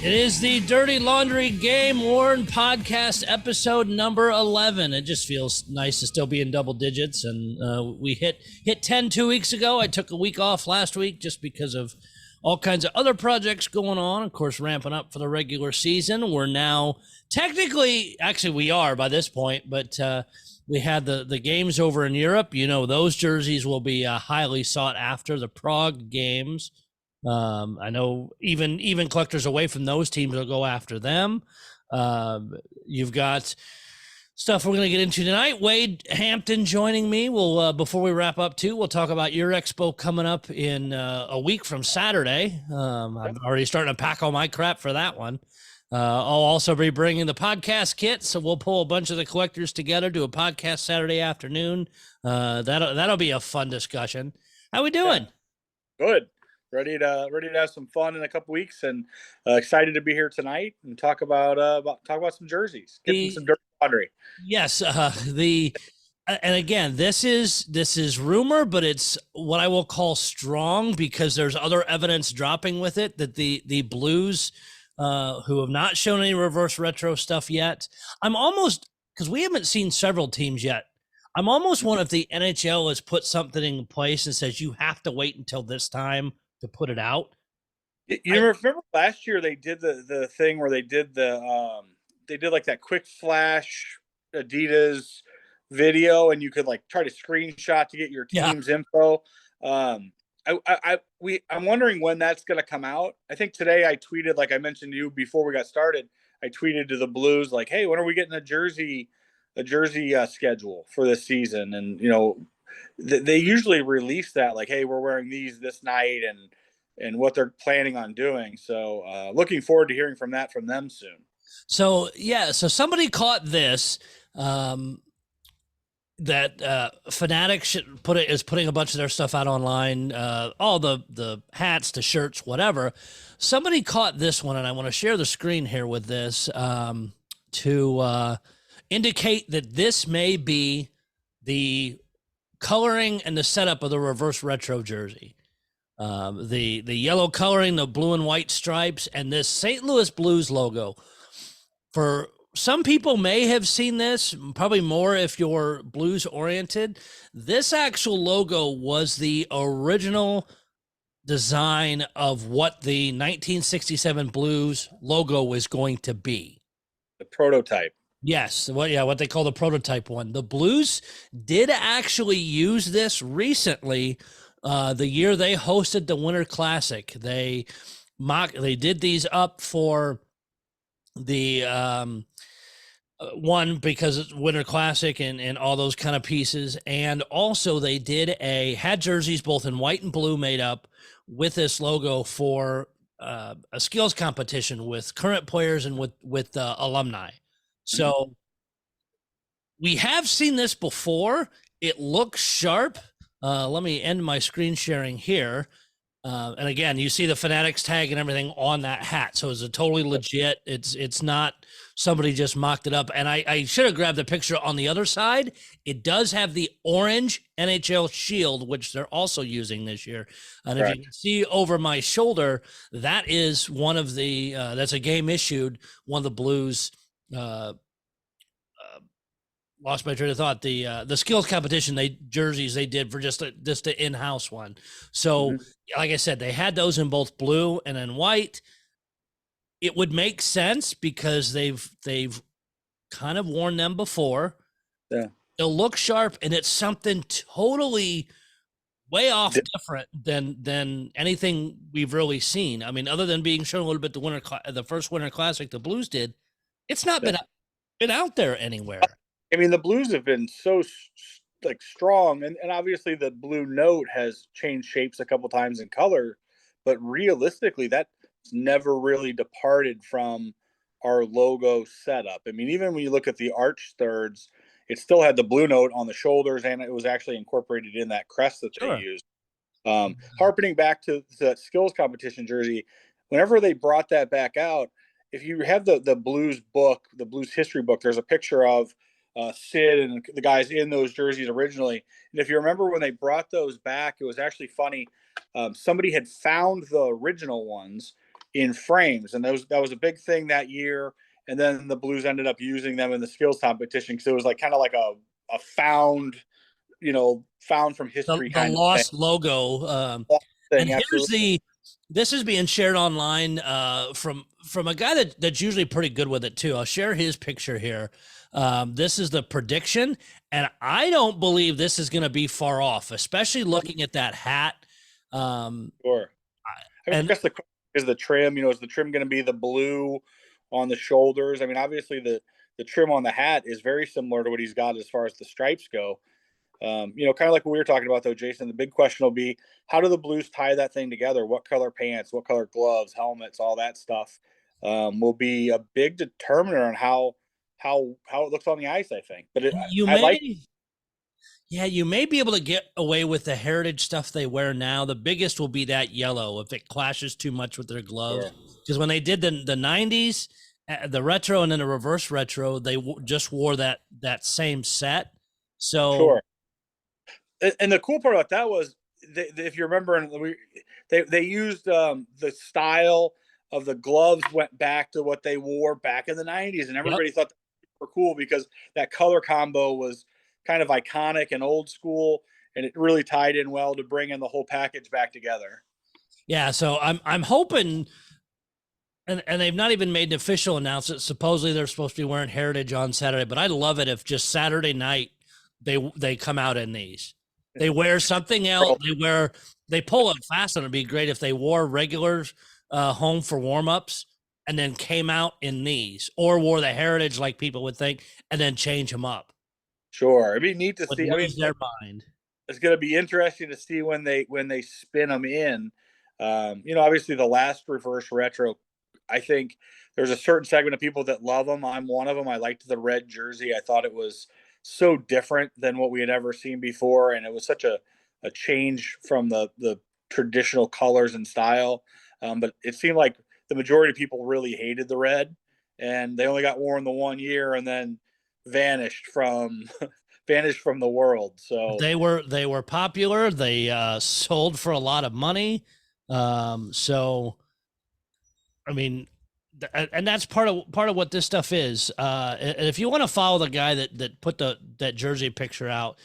It is the Dirty Laundry Game Worn podcast, episode number 11. It just feels nice to still be in double digits, and we hit 10 2 weeks ago. I took a week off last week just because of all kinds of other projects going on. Of course, ramping up for the regular season. We're now technically, actually, we are by this point, but we had the games over in Europe. You know, those jerseys will be highly sought after. The Prague games. I know even collectors away from those teams will go after them. You've got stuff we're going to get into tonight. Wade Hampton joining me. We'll before we wrap up too, we'll talk about your expo coming up in a week from Saturday. I'm already starting to pack all my crap for that one. I'll also be bringing the podcast kit, so we'll pull a bunch of the collectors together, do a podcast Saturday afternoon. That'll be a fun discussion. How we doing? Good. Ready to have some fun in a couple weeks, and excited to be here tonight and talk about some jerseys, getting some dirty laundry. Yes, and again, this is rumor, but it's what I will call strong because there's other evidence dropping with it that the Blues, who have not shown any reverse retro stuff yet, I'm almost, because we haven't seen several teams yet. I'm almost wondering if the NHL has put something in place and says you have to wait until this time to put it out. You remember last year they did the thing where they did like that quick flash Adidas video, and you could like try to screenshot to get your team's info. I'm wondering when that's going to come out. I think today I tweeted, like I mentioned to you before we got started, I tweeted to the Blues like, hey, when are we getting a jersey schedule for this season? And you know, they usually release that like, hey, we're wearing these this night, and what they're planning on doing. So looking forward to hearing from them soon. So somebody caught this, that Fanatics is putting a bunch of their stuff out online, all the hats, the shirts, whatever. Somebody caught this one, and I want to share the screen here with this to indicate that this may be the coloring and the setup of the reverse retro jersey. The yellow coloring, the blue and white stripes, and this St. Louis Blues logo. For some people may have seen this, probably more if you're Blues oriented. This actual logo was the original design of what the 1967 Blues logo was going to be. The prototype. Yes, what they call the prototype one. The Blues did actually use this recently, the year they hosted the Winter Classic. They did these up for the one because it's Winter Classic and all those kind of pieces, and also they had jerseys both in white and blue made up with this logo for a skills competition with current players and with alumni. So we have seen this before. It looks sharp. Let me end my screen sharing here. And again, you see the Fanatics tag and everything on that hat. So it's a totally legit. It's not somebody just mocked it up. And I should have grabbed the picture on the other side. It does have the orange NHL shield, which they're also using this year. And if you can see over my shoulder, that is one of the, that's a game issued, one of the Blues, lost my train of thought. The skills competition jerseys they did for just the in-house one. So like I said, they had those in both blue and in white. It would make sense because they've kind of worn them before. Yeah. They'll look sharp, and it's something totally way off different than anything we've really seen. I mean, other than being shown a little bit the first Winter Classic the Blues did, it's not been out there anywhere. I mean, the Blues have been so like strong, and obviously the blue note has changed shapes a couple times in color, but realistically, that's never really departed from our logo setup. I mean, even when you look at the arch thirds, it still had the blue note on the shoulders, and it was actually incorporated in that crest that they used. Harpening back to the skills competition jersey, whenever they brought that back out, if you have the Blues book, the Blues history book, there's a picture of Sid and the guys in those jerseys originally. And if you remember when they brought those back, it was actually funny. Somebody had found the original ones in frames, and that was a big thing that year. And then the Blues ended up using them in the skills competition because it was like kind of like a found, found from history the kind of lost logo. And thing. here's Absolutely. this is being shared online from a guy that's usually pretty good with it too. I'll share his picture here. This is the prediction, and I don't believe this is going to be far off, especially looking at that hat. Sure. I And guess is the trim. Is the trim going to be the blue on the shoulders? I mean, obviously the trim on the hat is very similar to what he's got as far as the stripes go. Kind of like what we were talking about, though, Jason. The big question will be, how do the Blues tie that thing together? What color pants, what color gloves, helmets, all that stuff will be a big determiner on how it looks on the ice, I think. But you I like. may, yeah, you may be able to get away with the heritage stuff they wear now. The biggest will be that yellow if it clashes too much with their gloves. Because when they did the 90s, the retro and then the reverse retro, they just wore that same set. So Sure. And the cool part about that was, if you remember, they used the style of the gloves went back to what they wore back in the 90s, and everybody thought that were cool because that color combo was kind of iconic and old school, and it really tied in well to bring in the whole package back together. Yeah, so I'm hoping, and they've not even made an official announcement. Supposedly they're supposed to be wearing heritage on Saturday, but I'd love it if just Saturday night they come out in these. They wear something else. They pull up fast, and it'd be great if they wore regulars home for warm-ups and then came out in these, or wore the heritage like people would think, and then change them up. Sure, it'd be neat to see. Lose their mind. It's going to be interesting to see when they spin them in. Obviously the last reverse retro, I think there's a certain segment of people that love them. I'm one of them. I liked the red jersey. I thought it was so different than what we had ever seen before, and it was such a change from the traditional colors and style. But it seemed like the majority of people really hated the red, and they only got worn the 1 year and then vanished from the world. So they were popular. They sold for a lot of money. So I mean, and that's part of what this stuff is. And if you want to follow the guy that put that jersey picture out,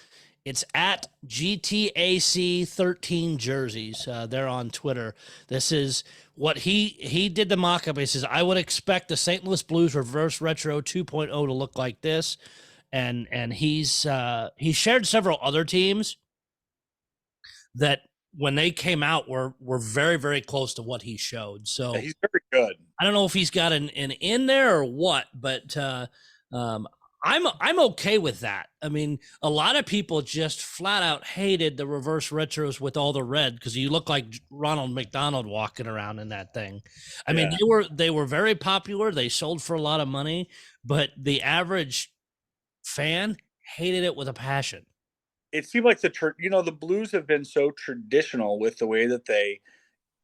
it's at GTAC 13 jerseys. They're on Twitter. This is what he did the mock-up. He says, I would expect the St. Louis Blues reverse retro 2.0 to look like this. And he shared several other teams that when they came out were very, very close to what he showed. So he's very good. I don't know if he's got an in there or what, but I'm okay with that. I mean, a lot of people just flat out hated the reverse retros with all the red because you look like Ronald McDonald walking around in that thing. I mean, they were very popular. They sold for a lot of money, but the average fan hated it with a passion. It seemed like the Blues have been so traditional with the way that they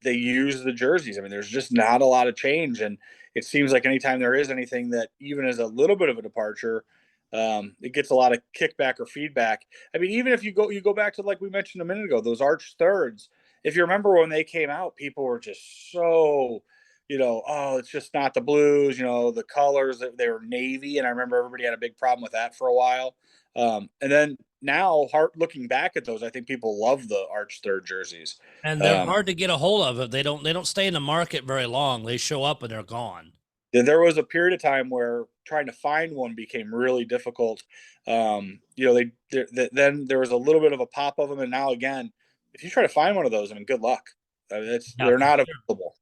use the jerseys. I mean, there's just not a lot of change, and it seems like anytime there is anything that even is a little bit of a departure, it gets a lot of kickback or feedback. I mean, even if you go back to, like we mentioned a minute ago, those arch thirds. If you remember when they came out, people were just so, oh, it's just not the Blues. The colors, they were navy, and I remember everybody had a big problem with that for a while. And then now, looking back at those, I think people love the arch third jerseys, and they're hard to get a hold of. They don't stay in the market very long. They show up and they're gone. There was a period of time where trying to find one became really difficult. Then there was a little bit of a pop of them, and now again, if you try to find one of those, I mean, good luck. They're not available.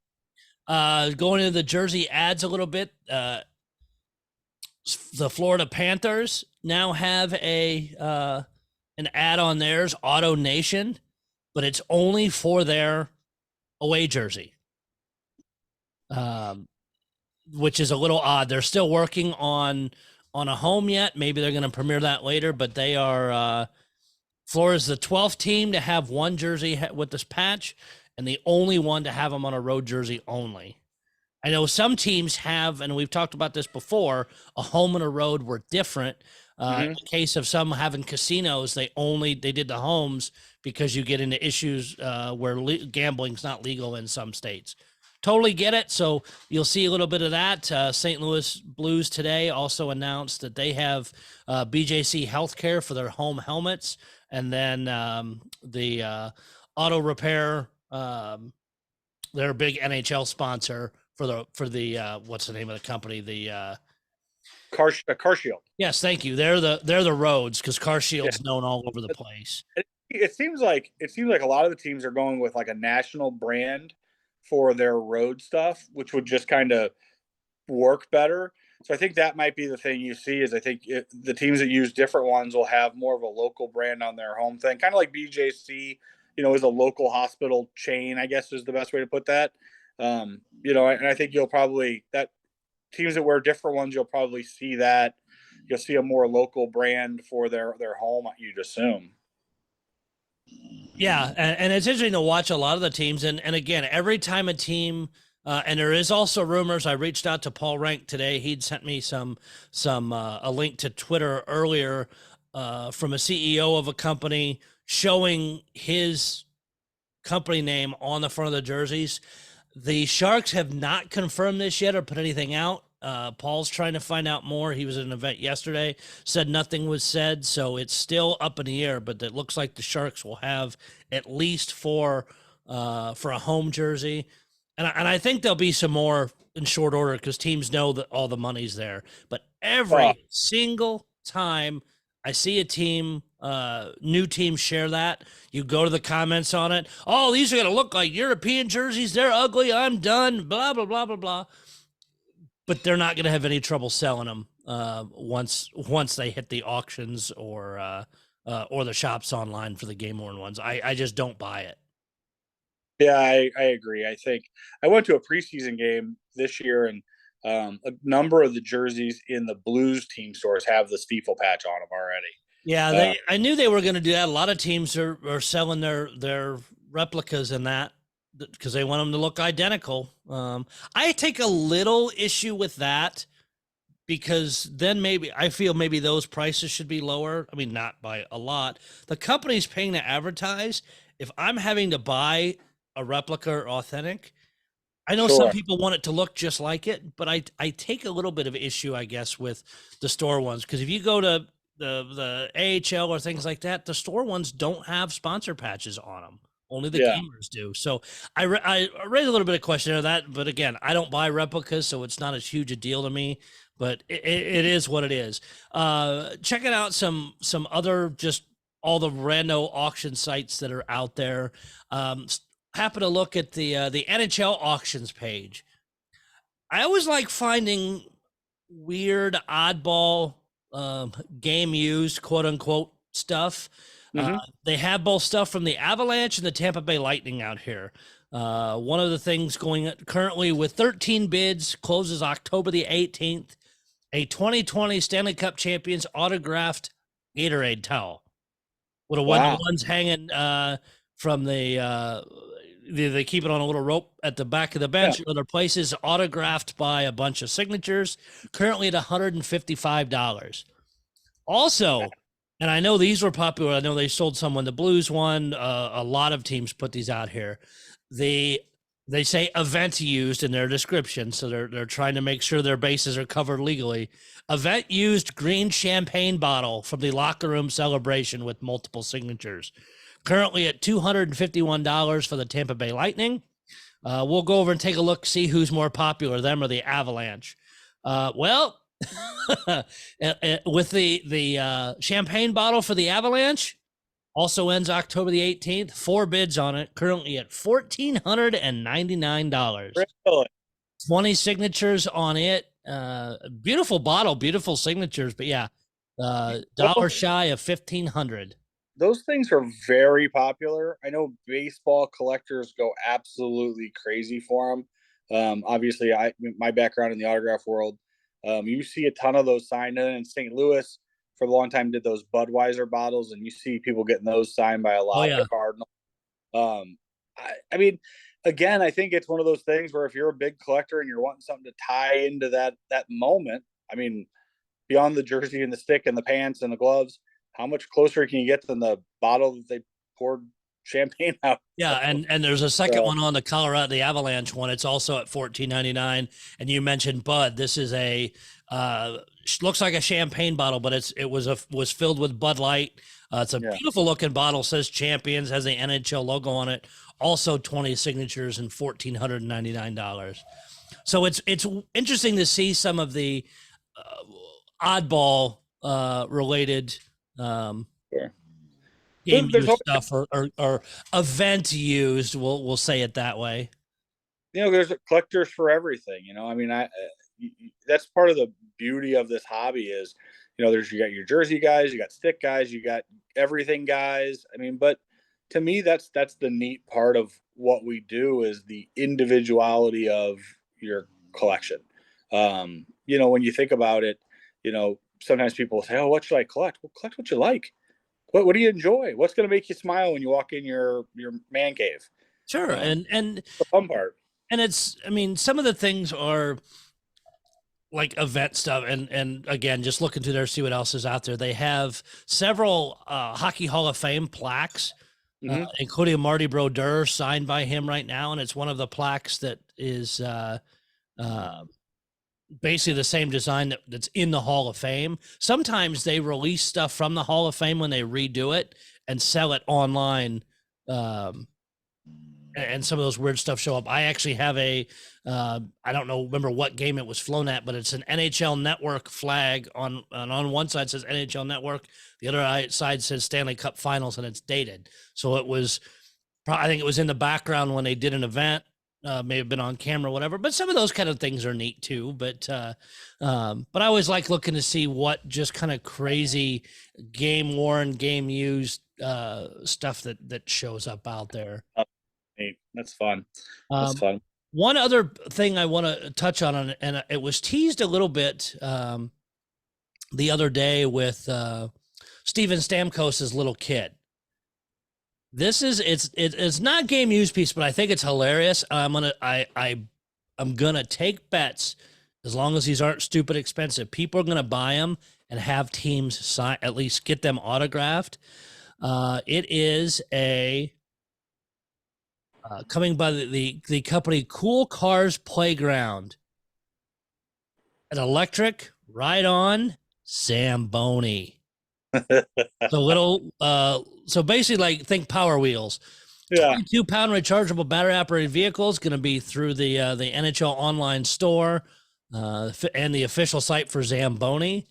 Going into the jersey ads a little bit. The Florida Panthers now have an ad on theirs, Auto Nation, but it's only for their away jersey, which is a little odd. They're still working on a home yet. Maybe they're going to premiere that later, but they are Florida's the 12th team to have one jersey with this patch, and the only one to have them on a road jersey only. I know some teams have, and we've talked about this before, a home and a road were different. In the case of some having casinos, they did the homes because you get into issues where gambling's not legal in some states. totally get it. So you'll see a little bit of that. St. Louis Blues today also announced that they have BJC Healthcare for their home helmets, and then the auto repair. They're a big NHL sponsor for the what's the name of the company? The Car Shield. yes, thank you. They're the roads, because Car Shield's Yeah. known all over the place. It seems like a lot of the teams are going with like a national brand for their road stuff, which would just kind of work better. So I think that might be the thing you see is I think the teams that use different ones will have more of a local brand on their home thing, kind of like BJC, is a local hospital chain, I guess is the best way to put that. And I think you'll probably that teams that wear different ones, you'll probably see that you'll see a more local brand for their home, you'd assume. Yeah, and it's interesting to watch a lot of the teams, and again, every time a team, and there is also rumors. I reached out to Paul Rank today. He'd sent me some a link to Twitter earlier from a CEO of a company showing his company name on the front of the jerseys. The Sharks have not confirmed this yet or put anything out. Paul's trying to find out more. He was at an event yesterday, said nothing was said, so it's still up in the air, but it looks like the Sharks will have at least four for a home jersey. And I think there'll be some more in short order because teams know that all the money's there. But every single time I see a team, new team share that, you go to the comments on it. Oh, these are going to look like European jerseys. They're ugly. I'm done. Blah, blah, blah, blah, blah. But they're not going to have any trouble selling them once they hit the auctions or the shops online for the game-worn ones. I just don't buy it. Yeah, I agree. I think I went to a preseason game this year, and a number of the jerseys in the Blues team stores have the Stiefel patch on them already. Yeah, I knew they were going to do that. A lot of teams are selling their replicas in that because they want them to look identical. I take a little issue with that because then I feel maybe those prices should be lower. I mean, not by a lot. The company's paying to advertise. If I'm having to buy a replica or authentic, I know some people want it to look just like it, but I take a little bit of issue, I guess, with the store ones, because if you go to the AHL or things like that, the store ones don't have sponsor patches on them. Only the gamers do. So I raised a little bit of question of that, but again, I don't buy replicas, so it's not as huge a deal to me. But it is what it is. Checking out some other just all the rando auction sites that are out there. Happen to look at the NHL auctions page. I always like finding weird, oddball game used, quote unquote, stuff. Mm-hmm. They have both stuff from the Avalanche and the Tampa Bay Lightning out here. One of the things going currently with 13 bids, closes October the 18th, a 2020 Stanley Cup champions autographed Gatorade towel with a one-to-ones hanging from the they keep it on a little rope at the back of the bench. Other places, autographed by a bunch of signatures, currently at $155. Also, and I know these were popular. I know they sold some when the Blues won. A lot of teams put these out here. They say event used in their description, so they're trying to make sure their bases are covered legally. Event used green champagne bottle from the locker room celebration with multiple signatures. Currently at $251 for the Tampa Bay Lightning. We'll go over and take a look, see who's more popular, them or the Avalanche. With the champagne bottle for the Avalanche, also ends October the 18th. 4 bids on it, currently at $1,499. Really? 20 signatures on it. Beautiful bottle, beautiful signatures, but yeah, dollar shy of $1,500. Those things are very popular. I know baseball collectors go absolutely crazy for them. Obviously, my background in the autograph world, you see a ton of those signed in St. Louis. For a long time, did those Budweiser bottles, and you see people getting those signed by a lot of the Cardinals. I mean, again, I think it's one of those things where if you're a big collector and you're wanting something to tie into that moment, I mean, beyond the jersey and the stick and the pants and the gloves, how much closer can you get than the bottle that they poured champagne house. Yeah, and there's a second So, one on the Colorado, the Avalanche one. It's also at $14.99. And you mentioned Bud. This is a looks like a champagne bottle, but was filled with Bud Light. It's a beautiful looking bottle. Says Champions, has the NHL logo on it. Also 20 signatures and $1,499. So it's interesting to see some of the oddball related game there's used stuff or event used. We'll say it that way. There's collectors for everything. I mean, that's part of the beauty of this hobby is, you got your jersey guys, you got stick guys, you got everything guys. I mean, but to me, that's the neat part of what we do is the individuality of your collection. When you think about it, sometimes people will say, "Oh, what should I collect?" Well, collect what you like. What do you enjoy? What's going to make you smile when you walk in your man cave? Sure, and the fun part. And some of the things are like event stuff, and again, just looking through there, see what else is out there. They have several Hockey Hall of Fame plaques, including a Marty Brodeur signed by him right now, and it's one of the plaques that is basically the same design that's in the Hall of Fame. Sometimes they release stuff from the Hall of Fame when they redo it and sell it online. And some of those weird stuff show up. I actually have I don't remember what game it was flown at, but it's an NHL Network flag on one side says NHL Network. The other side says Stanley Cup Finals, and it's dated. So I think it was in the background when they did an event. May have been on camera, whatever, but some of those kind of things are neat too. But I always like looking to see what just kind of crazy game worn, game used stuff that shows up out there. That's fun. That's fun. One other thing I want to touch on, and it was teased a little bit the other day with Steven Stamkos's little kid. It's not game use piece, but I think it's hilarious. I'm gonna take bets as long as these aren't stupid expensive. People are gonna buy them and have teams sign, at least get them autographed. It is coming by the company Cool Cars Playground. An electric ride-on Zamboni. So basically, like, think Power Wheels. Yeah. 22-pound rechargeable battery-operated vehicle is going to be through the NHL online store and the official site for Zamboni.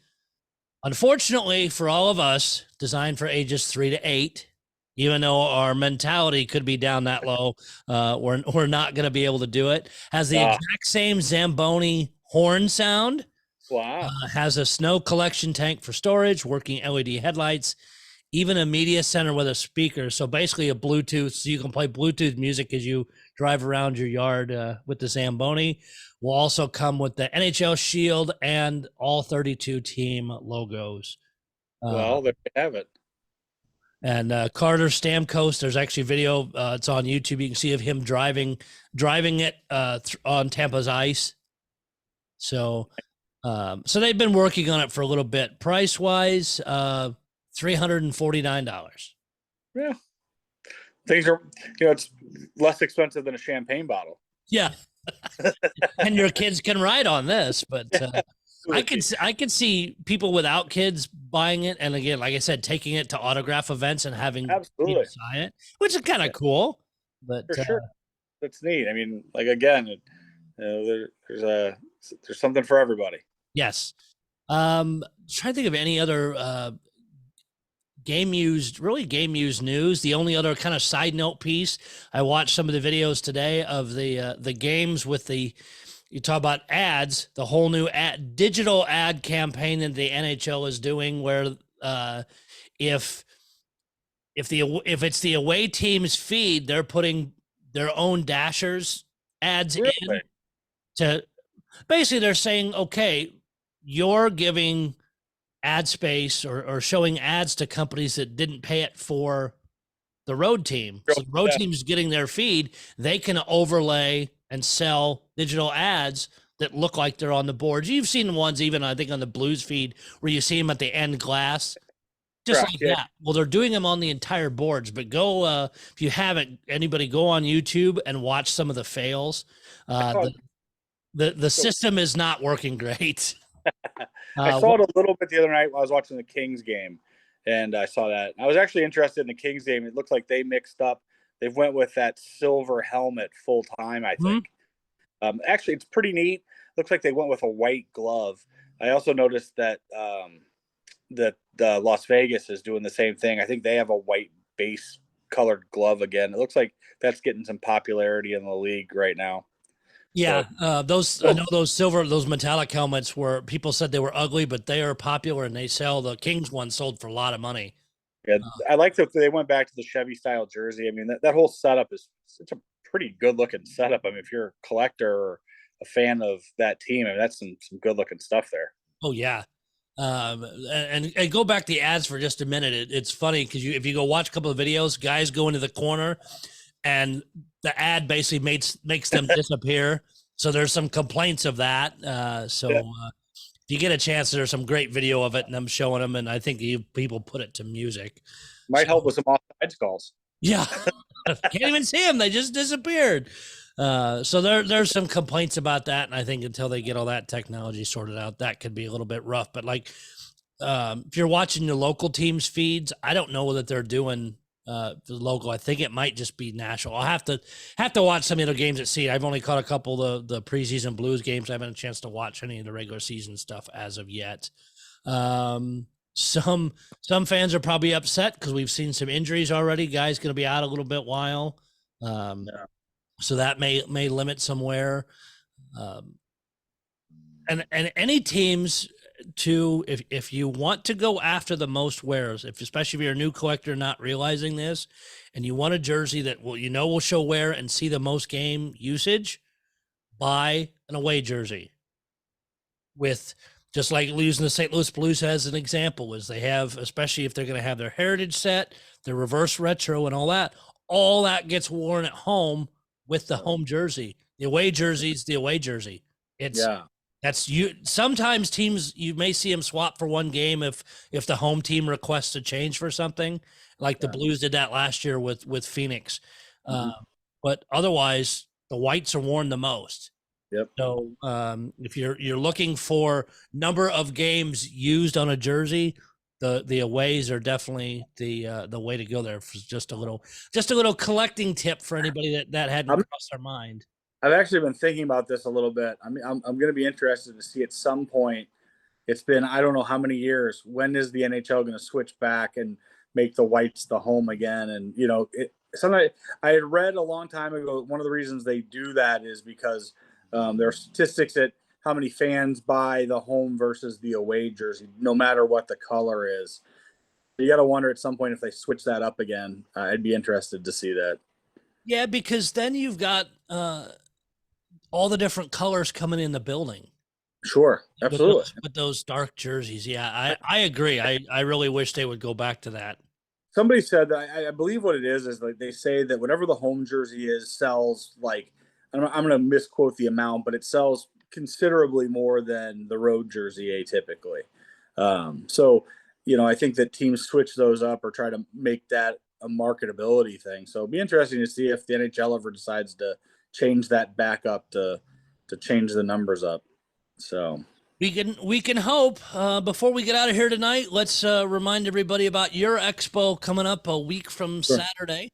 Unfortunately, for all of us, designed for ages 3 to 8, even though our mentality could be down that low, we're not going to be able to do it. Has the exact same Zamboni horn sound. Wow. Has a snow collection tank for storage, working LED headlights, even a media center with a speaker. So basically a Bluetooth, so you can play Bluetooth music as you drive around your yard with the Zamboni. Will also come with the NHL shield and all 32 team logos. Well, there you have it. And Carter Stamkos, there's actually video. It's on YouTube. You can see of him driving it on Tampa's ice. So they've been working on it for a little bit. Price wise, $349. Yeah, things are, it's less expensive than a champagne bottle. Yeah, and your kids can ride on this, but I could see people without kids buying it, and again, like I said, taking it to autograph events and having people sign it, which is kind of cool. But for sure, that's neat. I mean, like, again, there's something for everybody. Yes. Trying to think of any other game used news. The only other kind of side note piece, I watched some of the videos today of the games with you talk about ads, the whole new digital ad campaign that the NHL is doing, where if it's the away team's feed, they're putting their own Dashers ads in to basically, they're saying, okay, you're giving ad space or showing ads to companies that didn't pay it for the road team. So the road team's getting their feed. They can overlay and sell digital ads that look like they're on the boards. You've seen the ones even, I think, on the Blues feed where you see them at the end glass. Just Correct. like Yeah. that. Well, they're doing them on the entire boards, but go if you haven't, anybody go on YouTube and watch some of the fails. I Uh, saw, the the so system is not working great. I Uh, saw it a little bit the other night while I was watching the Kings game, and I saw that. I was actually interested in the Kings game. It looks like they mixed up. They've went with that silver helmet full time, I hmm? think. Actually, it's pretty neat. Looks like they went with a white glove. I also noticed that that Las Vegas is doing the same thing. I think they have a white base colored glove again. It looks like that's getting some popularity in the league right now. Yeah, So, those I know those silver, those metallic helmets were people said they were ugly, but they are popular and they sell. The Kings one sold for a lot of money. yeah, Uh, I like that they went back to the Chevy style jersey. I mean, that whole setup is such a pretty good looking setup. I mean, if you're a collector or a fan of that team, I mean, that's some good looking stuff there. oh yeah, and go back to the ads for just a minute. It's funny because if you go watch a couple of videos, guys go into the corner and the ad basically makes them disappear. So there's some complaints of that. Yeah. If you get a chance, there's some great video of it, and I'm showing them, and I think people put it to music. Might So help with some offside calls. yeah, can't even see them; they just disappeared. So there's some complaints about that, and I think until they get all that technology sorted out, that could be a little bit rough. But like, if you're watching the local teams' feeds, I don't know that they're doing the local. I think it might just be national. I'll have to watch some of the games at sea. I've only caught a couple of the preseason Blues games. I haven't had a chance to watch any of the regular season stuff as of yet. Some fans are probably upset because we've seen some injuries already. Guys going to be out a little bit while. Yeah. So that may limit somewhere. Um, and any teams to if you want to go after the most wears, if especially if you're a new collector not realizing this, and you want a jersey that will show wear and see the most game usage, buy an away jersey. With just like using the St. Louis Blues as an example, is they have, especially if they're going to have their heritage set, their reverse retro, and all that gets worn at home with the home jersey. The away jersey is the away jersey. It's Yeah. that's you. Sometimes teams you may see them swap for one game if the home team requests a change for something, like the Blues did that last year with Phoenix. Mm-hmm. But otherwise, the whites are worn the most. Yep. So if you're looking for number of games used on a jersey, the aways are definitely the way to go there. For just a little collecting tip for anybody that hadn't crossed their mind. I've actually been thinking about this a little bit. I mean, I'm going to be interested to see at some point. It's been I don't know how many years. When is the NHL going to switch back and make the whites the home again? And something I had read a long time ago. One of the reasons they do that is because there are statistics at how many fans buy the home versus the away jersey, no matter what the color is. You got to wonder at some point if they switch that up again. I'd be interested to see that. Yeah, because then you've got all the different colors coming in the building. Sure, absolutely. With those dark jerseys. Yeah, I agree. I really wish they would go back to that. Somebody said that I believe what it is like they say that whatever the home jersey is sells like I'm going to misquote the amount, but it sells considerably more than the road jersey atypically. So I think that teams switch those up or try to make that a marketability thing. So it'd be interesting to see if the NHL ever decides to change that back up to change the numbers up. So we can hope. Before we get out of here tonight, let's remind everybody about your expo coming up a week from Saturday.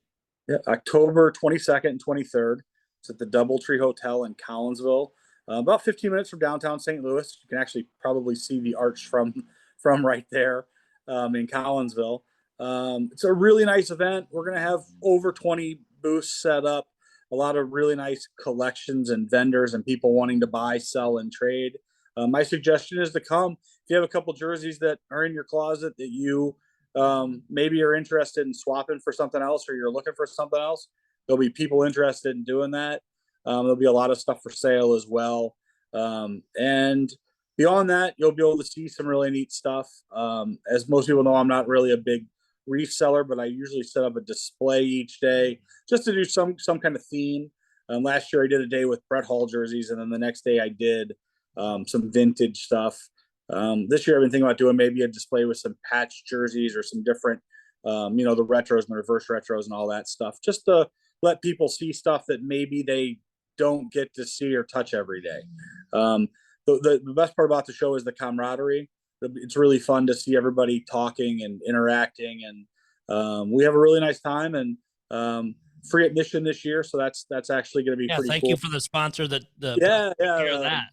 Yeah, October 22nd and 23rd. It's at the DoubleTree Hotel in Collinsville, about 15 minutes from downtown St. Louis. You can actually probably see the arch from right there in Collinsville. It's a really nice event. We're going to have over 20 booths set up, a lot of really nice collections and vendors and people wanting to buy, sell, and trade. My suggestion is to come. If you have a couple jerseys that are in your closet that you maybe you're interested in swapping for something else or you're looking for something else, there'll be people interested in doing that. There'll be a lot of stuff for sale as well. And beyond that, you'll be able to see some really neat stuff. As most people know, I'm not really a big reseller, but I usually set up a display each day just to do some kind of theme. Last year I did a day with Brett Hall jerseys, and then the next day I did some vintage stuff. This year I've been thinking about doing maybe a display with some patch jerseys or some different, the retros and the reverse retros and all that stuff, just to let people see stuff that maybe they don't get to see or touch every day. The best part about the show is the camaraderie. It's really fun to see everybody talking and interacting, and we have a really nice time, and free admission this year, so that's actually going to be pretty thank cool. you for the sponsor that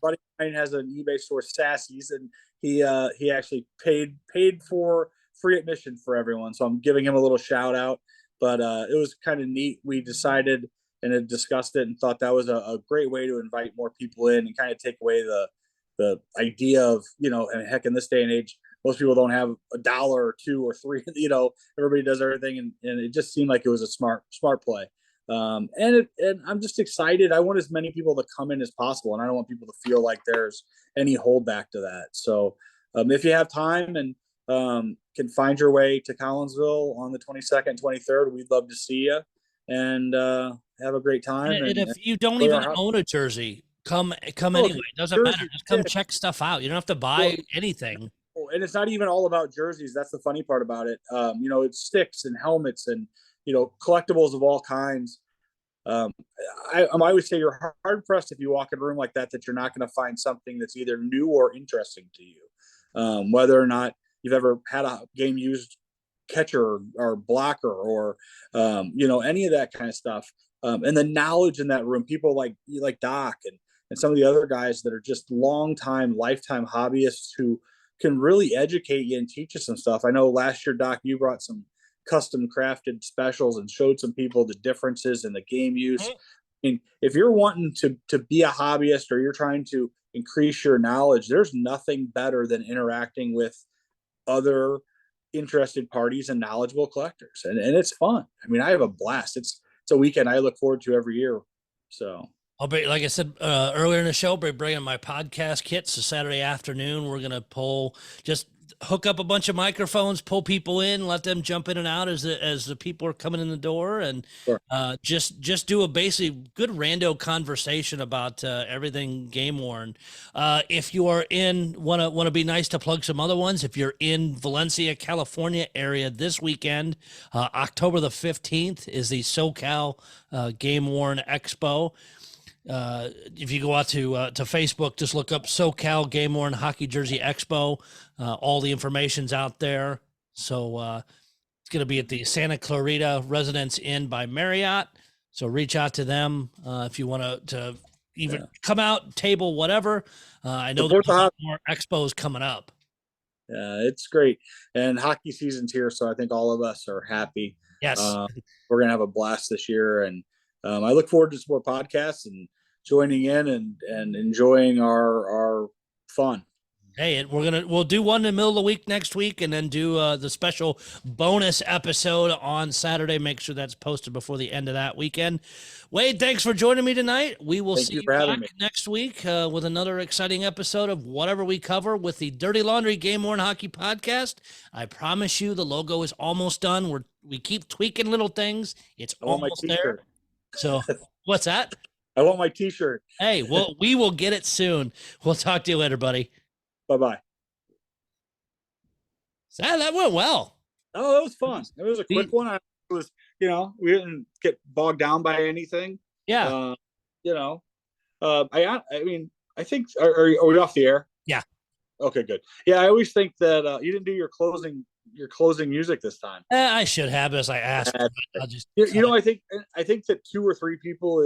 Buddy mine has an eBay store, Sassy's, and he actually paid for free admission for everyone, so I'm giving him a little shout out. But it was kind of neat. We decided and had discussed it and thought that was a great way to invite more people in and kind of take away the idea of, and heck, in this day and age, most people don't have $1 or $2 or $3. Everybody does everything, and it just seemed like it was a smart play. And I'm just excited. I want as many people to come in as possible, and I don't want people to feel like there's any holdback to that. So if you have time and can find your way to Collinsville on the 22nd, 23rd, we'd love to see you and have a great time. And if you don't even own a jersey, come anyway. It doesn't matter. Just come check stuff out. You don't have to buy anything. And it's not even all about jerseys. That's the funny part about it. It's sticks and helmets and, collectibles of all kinds. I would say you're hard pressed if you walk in a room like that you're not going to find something that's either new or interesting to you. Whether or not you've ever had a game used catcher or blocker or, any of that kind of stuff. And the knowledge in that room, people like Doc and some of the other guys that are just lifetime hobbyists who can really educate you and teach you some stuff. I know last year, Doc, you brought some custom crafted specials and showed some people the differences in the game use. I mean, if you're wanting to be a hobbyist or you're trying to increase your knowledge, there's nothing better than interacting with other interested parties and knowledgeable collectors. And it's fun. I mean, I have a blast. It's a weekend I look forward to every year. So I'll be, like I said earlier in the show, I'll be bringing my podcast kit. So Saturday afternoon, we're going to just hook up a bunch of microphones, pull people in, let them jump in and out as the people are coming in the door, and sure. just do a basic good rando conversation about everything game worn. If you are want to be nice to plug some other ones. If you're in Valencia, California area this weekend, October the 15th is the SoCal Game Worn Expo. If you go out to Facebook, just look up SoCal Game Worn Hockey Jersey Expo. All the information's out there. So it's going to be at the Santa Clarita Residence Inn by Marriott. So reach out to them if you want to even come out, table, whatever. I know there's more expos coming up. It's great. And hockey season's here, so I think all of us are happy. Yes. We're going to have a blast this year, and I look forward to some more podcasts and joining in and enjoying our fun. Hey, we'll do one in the middle of the week next week, and then do the special bonus episode on Saturday. Make sure that's posted before the end of that weekend. Wade, thanks for joining me tonight. We will see you back next week with another exciting episode of whatever we cover with the Dirty Laundry Game Worn Hockey Podcast. I promise you, the logo is almost done. We keep tweaking little things. It's almost there. So, what's that? I want my T-shirt. Hey, we will get it soon. We'll talk to you later, buddy. Bye-bye. That went well. Oh, that was fun. It was a quick one. We didn't get bogged down by anything. Yeah. I mean, I think, are we off the air? Yeah. Okay, good. Yeah, I always think that you didn't do your closing music this time. I should have, as I asked. I think that 2 or 3 people